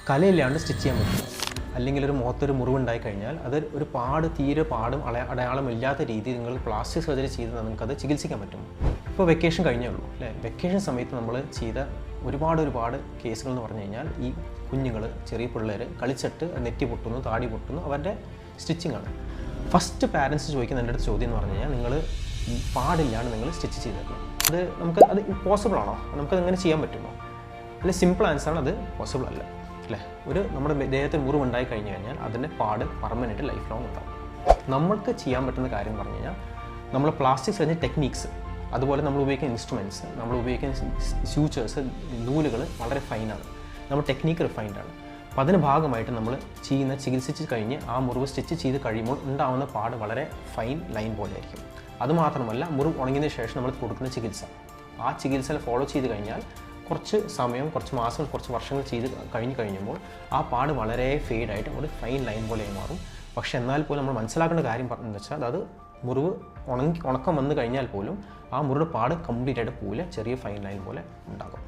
കലയില്ലാണ്ട് stitch ചെയ്യാൻ പറ്റും. അല്ലെങ്കിൽ ഒരു മുഖത്തൊരു മുറിവുണ്ടായി കഴിഞ്ഞാൽ അത് ഒരു തീരെ പാടും അടയാളമില്ലാത്ത രീതിയിൽ നിങ്ങൾ പ്ലാസ്റ്റിക് സർജറി ചെയ്ത് നിങ്ങൾക്കത് ചികിത്സിക്കാൻ പറ്റും. ഇപ്പോൾ വെക്കേഷൻ കഴിഞ്ഞേ ഉള്ളൂ അല്ലേ? വെക്കേഷൻ സമയത്ത് നമ്മൾ ചെയ്ത ഒരുപാട് കേസുകൾ എന്ന് പറഞ്ഞു കഴിഞ്ഞാൽ ഈ കുഞ്ഞുങ്ങൾ, ചെറിയ പിള്ളേർ കളിച്ചിട്ട് നെറ്റി പൊട്ടുന്നു, താടി പൊട്ടുന്നു, അവരുടെ സ്റ്റിച്ചിങ് ആണ്. ഫസ്റ്റ് പാരൻസ് ചോദിക്കുന്ന എൻ്റെ അടുത്ത് ചോദ്യം എന്ന് പറഞ്ഞു കഴിഞ്ഞാൽ നിങ്ങൾ പാടില്ലാണ്ട് നിങ്ങൾ സ്റ്റിച്ച് ചെയ്തിരുന്നു. അത് പോസിബിൾ ആണോ? നമുക്കത് എങ്ങനെ ചെയ്യാൻ പറ്റുമോ? അല്ലെ സിമ്പിൾ ആൻസറാണ്, അത് പോസിബിൾ അല്ല അല്ലേ? നമ്മുടെ ദേഹത്തിൽ മുറിവുണ്ടായി കഴിഞ്ഞ് കഴിഞ്ഞാൽ അതിൻ്റെ പാട് പെർമനൻറ്റ് ലൈഫ് ലോങ് ഉണ്ടാവും. നമ്മൾക്ക് ചെയ്യാൻ പറ്റുന്ന കാര്യം പറഞ്ഞു കഴിഞ്ഞാൽ നമ്മൾ പ്ലാസ്റ്റിക് സർജറി ടെക്നീക്സ്, അതുപോലെ നമ്മൾ ഉപയോഗിക്കുന്ന ഇൻസ്ട്രുമെൻറ്റ്സ്, നമ്മൾ ഉപയോഗിക്കുന്ന സ്യൂച്ചേഴ്സ്, നൂലുകൾ വളരെ ഫൈനാണ്. നമ്മുടെ ടെക്നീക്ക് റിഫൈൻഡാണ്. അപ്പോൾ അതിന് ഭാഗമായിട്ട് നമ്മൾ ചികിത്സിച്ച് കഴിഞ്ഞ് ആ മുറിവ് സ്റ്റിച്ച് ചെയ്ത് കഴിയുമ്പോൾ ഉണ്ടാകുന്ന പാട് വളരെ ഫൈൻ ലൈൻ പോലെ ആയിരിക്കും. അതുമാത്രമല്ല, മുറിവ് ഉണങ്ങിയതിന് ശേഷം നമ്മൾ കൊടുക്കുന്ന ചികിത്സ, ആ ചികിത്സ ഫോളോ ചെയ്ത് കഴിഞ്ഞാൽ കുറച്ച് സമയം, കുറച്ച് മാസം, കുറച്ച് വർഷങ്ങൾ ചെയ്ത് കഴിയുമ്പോൾ ആ പാട് വളരെ ഫെയ്ഡായിട്ട് ഒരു ഫൈൻ ലൈൻ പോലെ മാറും. പക്ഷേ എന്നാൽ പോലും നമ്മൾ മനസ്സിലാക്കേണ്ട കാര്യം പറഞ്ഞതെന്ന് വെച്ചാൽ അത് മുറിവ് ഉണക്കം വന്നു കഴിഞ്ഞാൽ പോലും ആ മുറിയുടെ പാട് കംപ്ലീറ്റ് ആയിട്ട് പോവില്ല, ചെറിയ ഫൈൻ ലൈൻ പോലെ ഉണ്ടാകും.